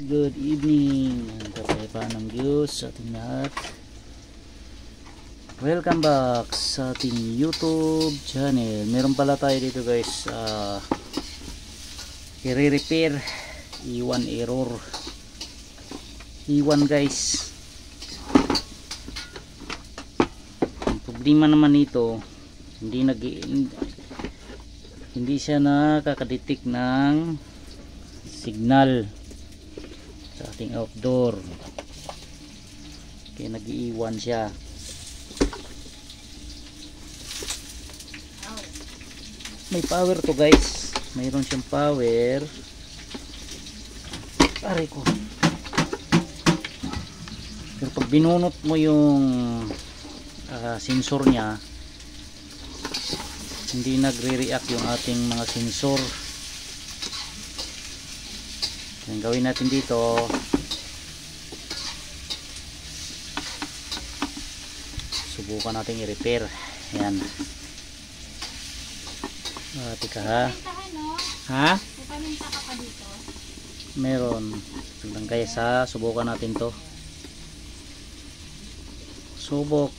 good evening. Kapayapaan ng Diyos sa ating lahat. Welcome back sa ating YouTube channel. Meron pala tayo dito guys, i-repair E1 error. E1 guys. Ang problema naman nito, hindi siya nakakadetect ng signal sa ating outdoor, kaya nag-iwan siya. May power to guys, mayroon siyang power. Aray ko. Pero pag binunot mo yung sensor nya, hindi nagre-react yung ating mga sensor. Ang gawin natin dito, subukan natin i-repair. Ayan. Tika ha. Ha? Paminta ka pa dito? Meron. Tignan guys ha, subukan natin to. Subok.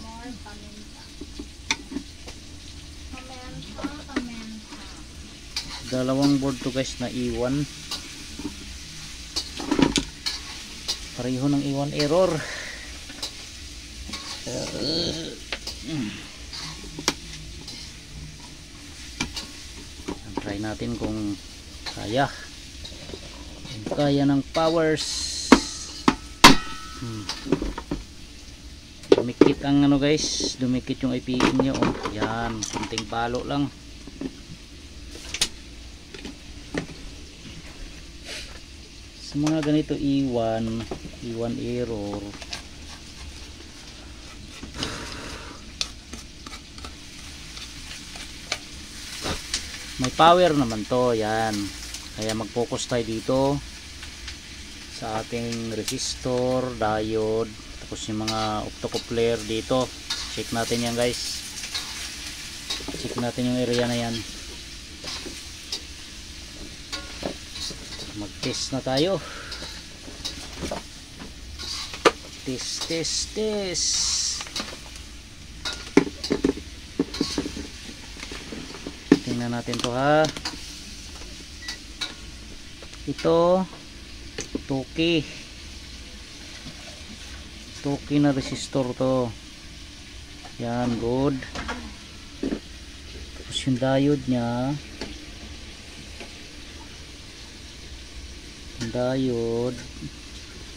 More paminta. Paminta. Dalawang board to guys na E1. Pareho ng E1 error. Try natin kung kaya. Kung kaya ng powers. Dumikit ang ano guys, dumikit yung IPM nyo. Yan, kunting palo lang. Sa mga ganito E1 error, may power naman to. Yan, kaya mag-focus tayo dito sa ating resistor, diode, tapos yung mga optocoupler dito. Check natin yan guys, check natin yung area na yan. Mag-test na tayo. Test. Tingnan natin to ha. Ito Toki na resistor to. Yan, good. Tapos yung diode nya, diode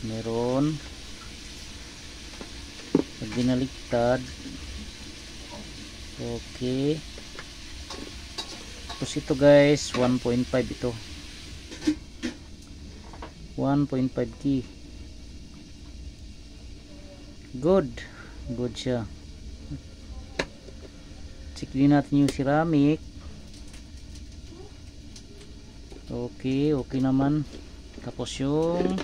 meron. Pag binaliktad, okay. Tapos ito guys, 1.5 ito, 1.5 key. Good siya. Check din natin yung ceramic. Okay naman. Tapos yung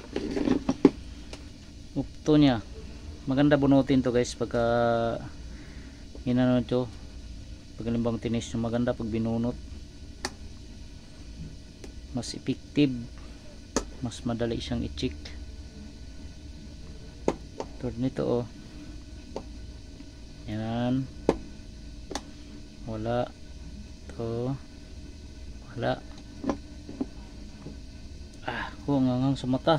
opto nya, maganda bunutin to guys pagka inano ito, pag limbang tinis yung maganda pag binunot, mas effective, mas madali siyang i-check. Tulad nito oh, yan, wala to, wala. Ngangang sa mata.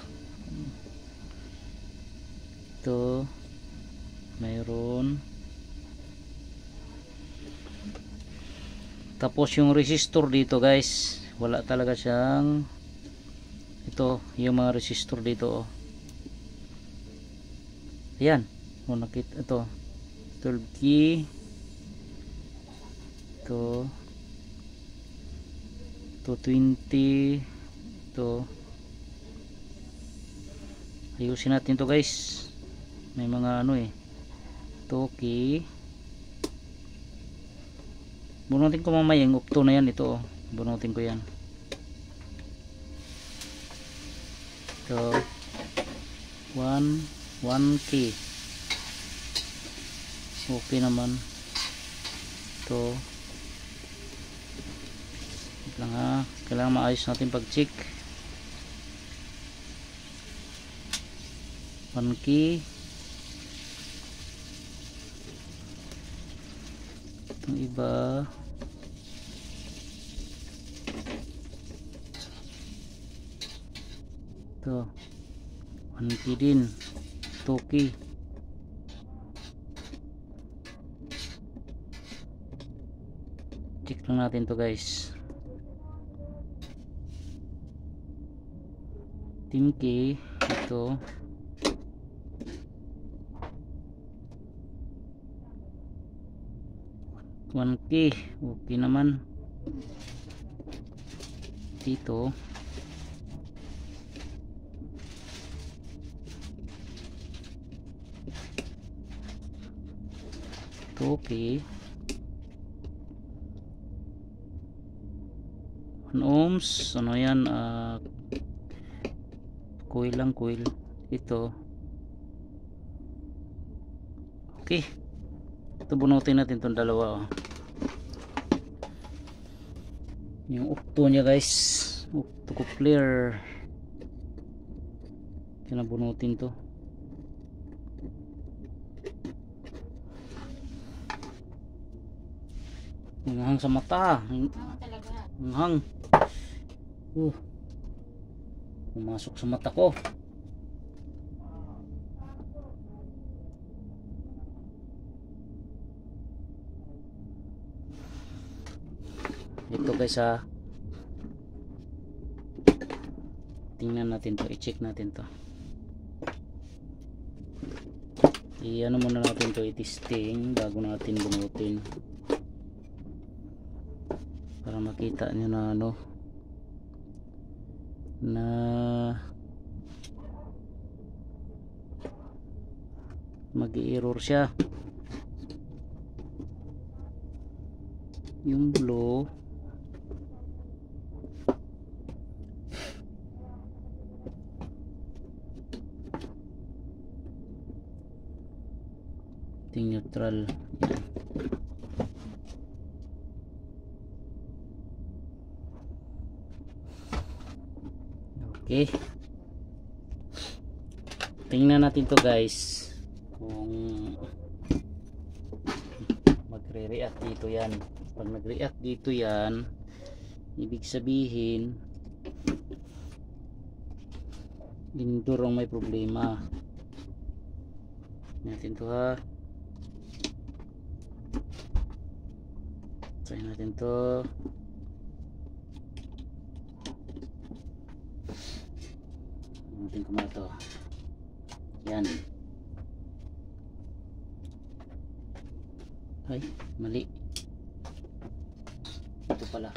Ito mayroon. Tapos yung resistor dito guys, wala talaga siyang, ito yung mga resistor dito oh. Ayan, nakita ito 12 key, ito 220, ito. Ayusin natin to guys, may mga ano Toki. Bunutin ko mamaya yung opto na yan. Ito bunutin ko yan. Ito 1 key, okay naman. Ito lang ha, kailangan maayos natin pag check. 1 key. Itong iba ito 1 key din, 2 key. Check lang natin to guys. 10 key ito. One key, okay naman. Dito 2 key, 1 ohms, ano yan, coil lang, coil ito. Okay, ito bunutin natin itong dalawa, oh. Yung octo nya guys, octo coupler, kinabunutin to. Nanghang sa mata, Talaga. nanghang, pumasok sa mata ko. Ito guys ha, tingnan natin to, i-check natin to, i-ano muna natin to, i-testing bago natin bunutin para makita nyo na ano, na mag-i-error siya. Yung blue ting neutral, yan. Okay, tingnan natin to guys kung magre-react dito yan. Pag nag-react dito yan, ibig sabihin indoor ang may problema. Natin to ha, try natin to. Natin kumana to, yan. Ay, mali, ito pala.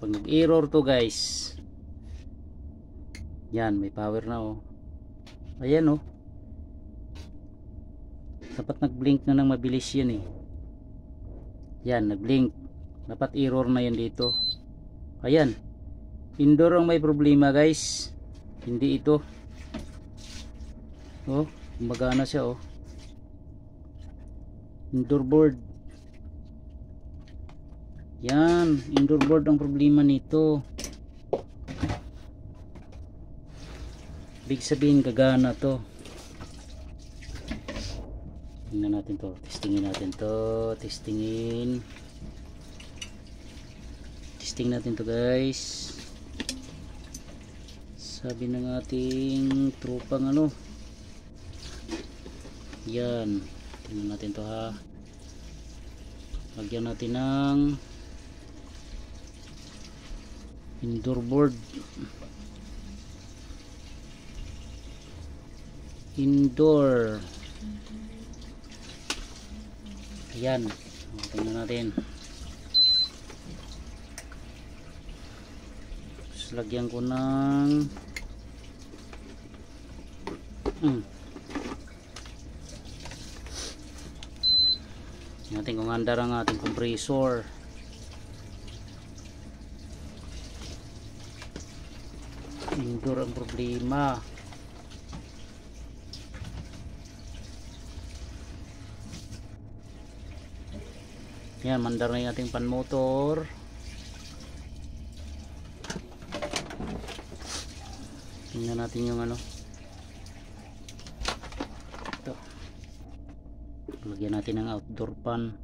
Pag nag-error to guys, yan, may power na oh. Ayan oh, dapat nag-blink na ng mabilis yan eh. Yan, nag-blink, dapat error na yan dito. Ayan, indoor ang may problema guys, hindi ito. Oh, gumagana siya oh, indoor board. Yan, indoor board ang problema nito. Ibig sabihin gagana to. Tingnan natin to, testingin natin to, testing natin to guys. Sabi ng ating tropang ano, yan, tingnan natin to ha. Lagyan natin ng indoor board, indoor. Ayan, tingnan natin. Tapos lagyan ko ng natin kung andar ang ating compressor. Indoor ang problema. Yan, mandar na yung ating pan motor. Tingnan natin yung ano. Ito. Lagyan natin ng outdoor pan.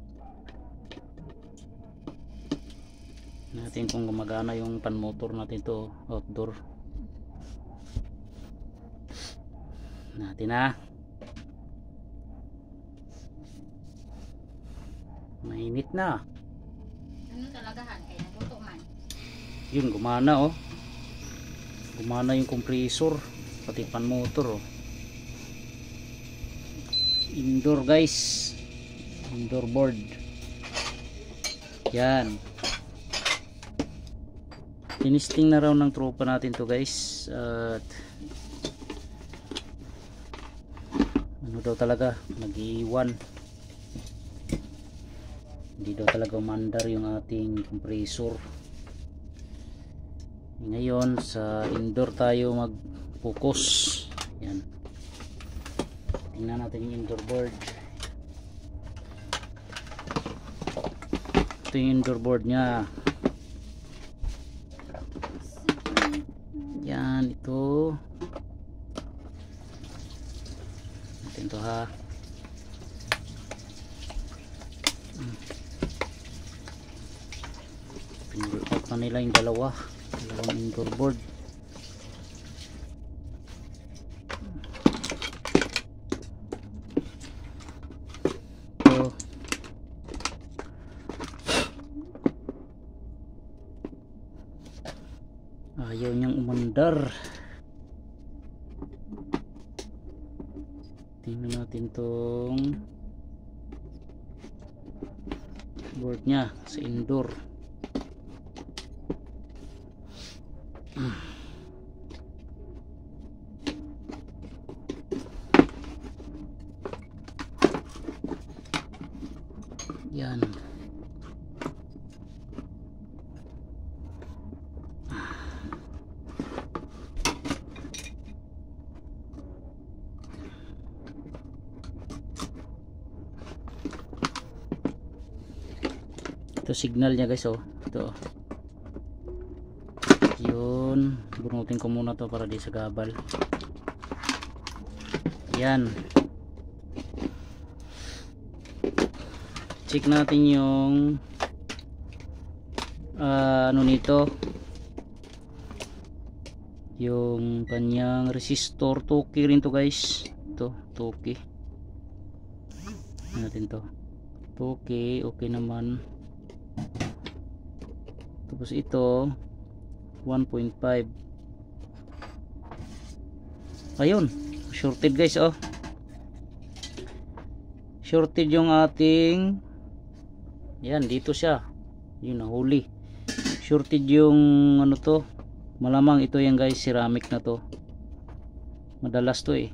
Natin kung gumagana yung pan motor natin to outdoor. Natin na. Mainit na. Ano talagahan? Kaya naguto man. Yun, gumana oh. Gumana yung compressor pati pan motor oh. Indoor guys, indoor board. Yan, tinisting na raw ng tropa natin to guys. At ano daw talaga, nag-iwan, hindi daw talaga umandar yung ating compressor. Ngayon sa indoor tayo mag-focus. Yan, tingnan natin yung indoor board. Ito yung indoor board nya. Yan, ito natin to ha. Pinulot pa nila yung dalawang indoor board. So, ayaw niyang umandar. Tingnan natin tong board niya sa indoor. Yan. Ito signal niya guys oh. Ito. Yun, bunutin ko muna to para di sa gabal. Yan. Check natin yung ano nito, yung kanyang resistor. Toki rin to guys. Ito, toki. Natin to. Toki, okay naman. Tapos ito 1.5. Ayun, shorted guys oh. Shorted yung ating, yan dito siya, yun nahuli. Shorted yung ano to, malamang ito yan guys, ceramic na to, madalas to eh.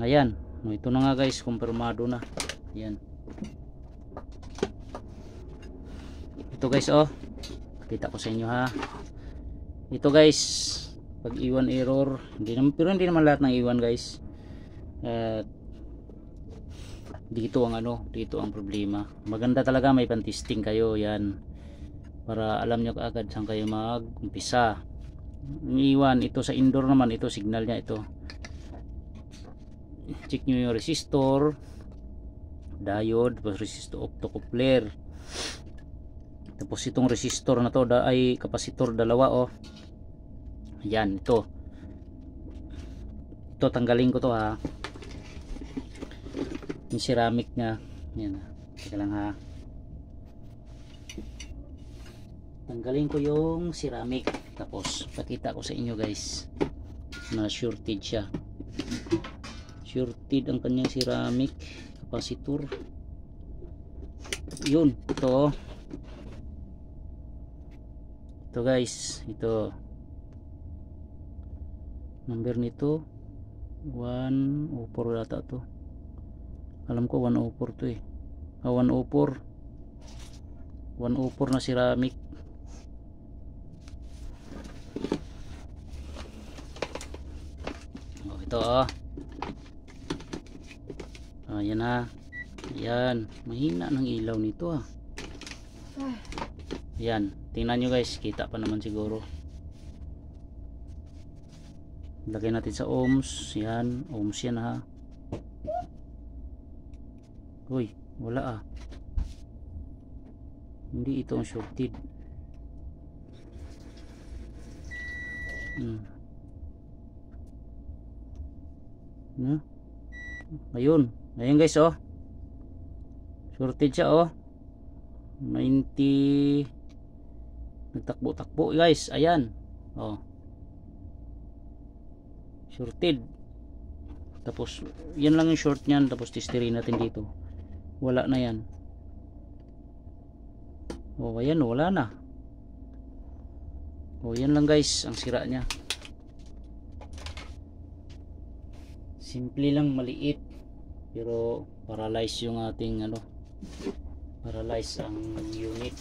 Ayan, ito na nga guys, kumpirmado na. Yan, ito guys oh, kita ko sa inyo ha. Ito guys, pag iwan error, hindi naman, pero hindi naman lahat ng iwan guys. Dito ang ano, dito ang problema. Maganda talaga may pan-testing kayo yan, para alam nyo kaagad saan kayo mag-umpisa. Iwan ito sa indoor naman, ito signal niya ito. Check nyo yung resistor, diode, tapos resistor, optocoupler. Tapos itong resistor na to ay kapasitor dalawa oh. Yan, ito tanggalin ko to ha, yung ceramic nya. Yan, teka lang ha, tanggalin ko yung ceramic. Tapos pakita ko sa inyo guys na shorted siya. Shorted ang kanyang ceramic kapasitor. Yun, ito guys, ito number nito 104 data to. Alam ko 104 to eh. 104 na ceramic. Oh, ito oh. Yan na. Yan, mahina ng ilaw nito ah. Yan, tingnan nyo guys, kita pa naman siguro. Lagay natin sa ohms. Yan, ohms yan ha. Uy, wala ah. Hindi ito ang shorted. Ayun, ayun guys oh. Shorted siya oh. 90. Nagtakbo-takbo guys. Ayan. Oh. Shorted. Tapos yan lang yung short niyan. Tapos testerin natin dito. Wala na yan. Oh, ayan oh, wala na. Oh, yan lang guys ang sira niya. Simple lang, maliit. Pero paralyze yung ating ano. Paralyze ang unit.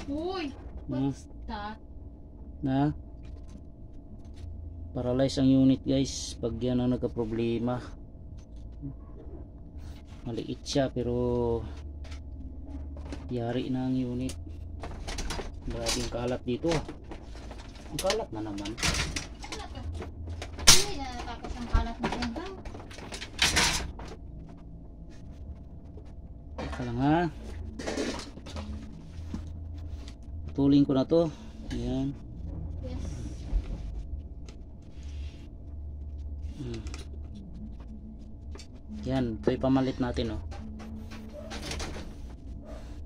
Uy, what's that? Na paralyze ang unit guys pag yan ang nagka-problema. Maliit siya pero yari na ang unit. Maraming kalat dito. Ang kalat na naman. Hindi na natapos ang kalat na yan ba? Teka lang ha. Putulin ko na to. Ayan. Yes. Yan, ito ipamalit natin oh.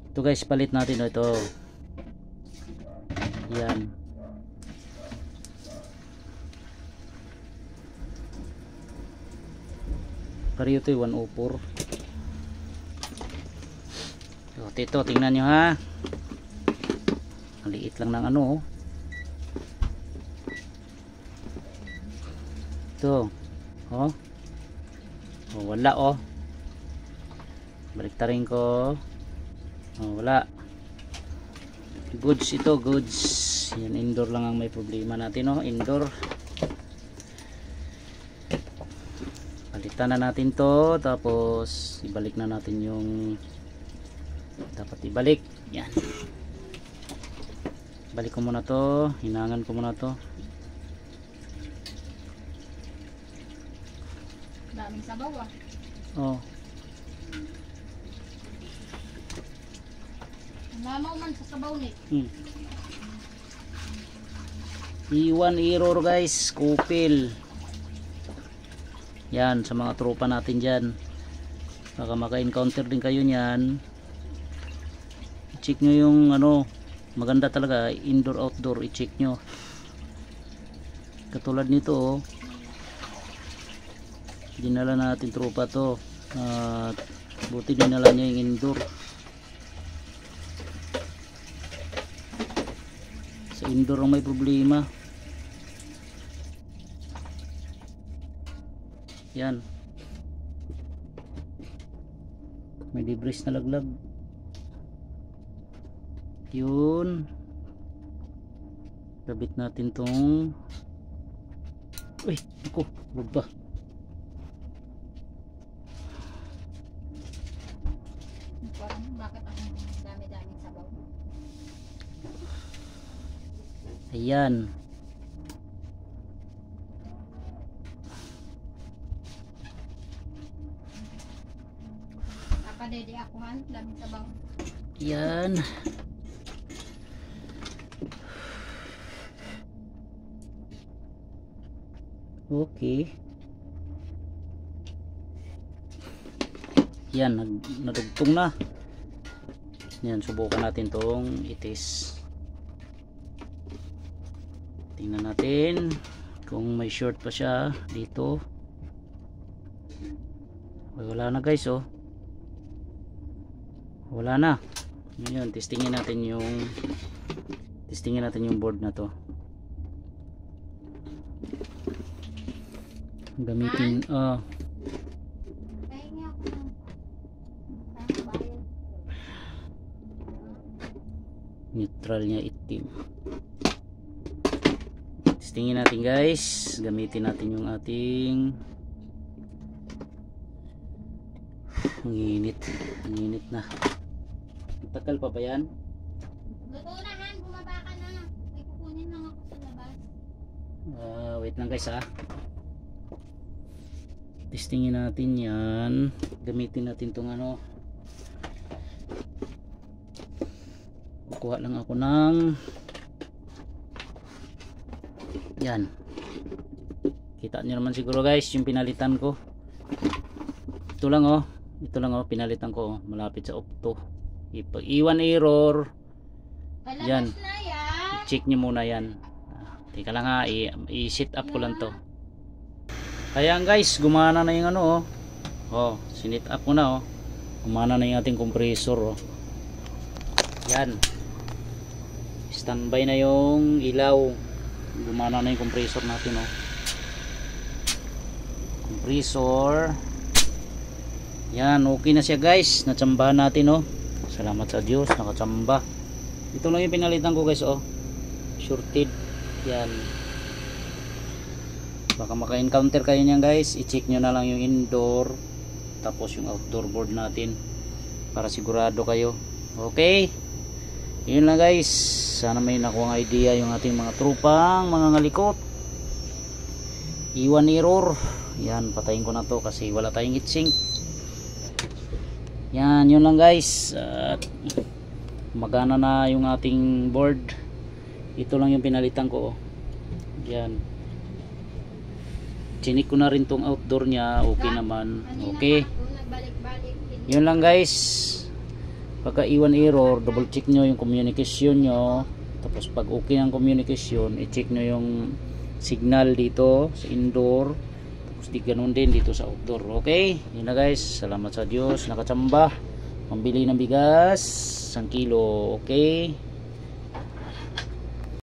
Ito guys, palit natin oh, ito. Yan. Pareho ito 104. So, ito, tingnan nyo ha. Maliit lang ng ano oh. Ito. Oh. Oh, wala oh. Baliktarin ko. Oh, wala. Goods ito, goods. Yan, indoor lang ang may problema natin oh, indoor. Palitan na natin to, tapos ibalik na natin yung dapat ibalik. Yan. Balik ko muna to, hinangan ko muna to. Daming sabaw ah. Oh. Namaw man sa sabaw ni. Iwan error guys, kupil. Yan, sa mga tropa natin dyan. Baka maka-encounter din kayo nyan. I-check nyo yung ano, maganda talaga, indoor outdoor, i-check nyo. Katulad nito oh. Dinala natin tropa to. Buti dinala niya yung indoor. Sa indoor ang may problema. Yan. May debris na laglag. Yun. Kabit natin tong. Uy, ako, baba. Parang bakit ang dami-daming sabaw? Ayan. Napadede ako han, daming sabaw. Yan. Okay. Yan, nadugtong na. Yan, subukan natin tong itis. Tingnan natin kung may short pa siya dito. Ay, wala na guys oh. Wala na. Ngayon, testingin natin yung board na to. Gamitin Pahingi ako ng bayan. neutral niya itim. Testingin natin guys. Gamitin natin yung ating Ang init. Ang init na. Tagal pa ba yan? Luto na Han, bumaba ka na. May kukunin lang ako sa labas. Wait lang guys ah. Testingin natin yan. Gamitin natin tong ano. Kukuha lang ako ng yan. Kita nyo naman siguro guys yung pinalitan ko. Ito lang oh. Ito lang oh, pinalitan ko oh. Malapit sa opto. Iwan error. Palabas Yan. na yan. Check nyo muna yan. Teka lang ha, i-set up ko lang to. Ayan guys, gumana na yung ano oh. Oh, sinit up ko na oh. Gumana na yung ating compressor oh. Yan. Standby na yung ilaw. Gumana na yung compressor natin oh. Compressor. Yan, okay na siya guys. Natsambahan natin oh. Salamat sa Diyos, nakatsamba. Ito lang yung pinalitan ko guys oh. Shorted. Yan. Baka maka-encounter kayo niyan guys. I-check nyo na lang yung indoor tapos yung outdoor board natin para sigurado kayo. Okay. Yun lang guys. Sana may nakuha ng idea yung ating mga trupang mga ngalikot. Iwan error. Yan, patayin ko na to kasi wala tayong heatsink. Yan, yun lang guys. At magana na yung ating board. Ito lang yung pinalitan ko oh. Yan. Chinik ko na rin tong outdoor niya. Okay naman. Okay. Yun lang guys. Pagka iwan error, double check nyo yung communication nyo. Tapos pag okay ang communication, i-check nyo yung signal dito sa indoor. Tapos di ganun din dito sa outdoor. Okay. Yun na guys. Salamat sa Diyos. Nakatsamba. Pambili ng bigas. 1 kilo. Okay.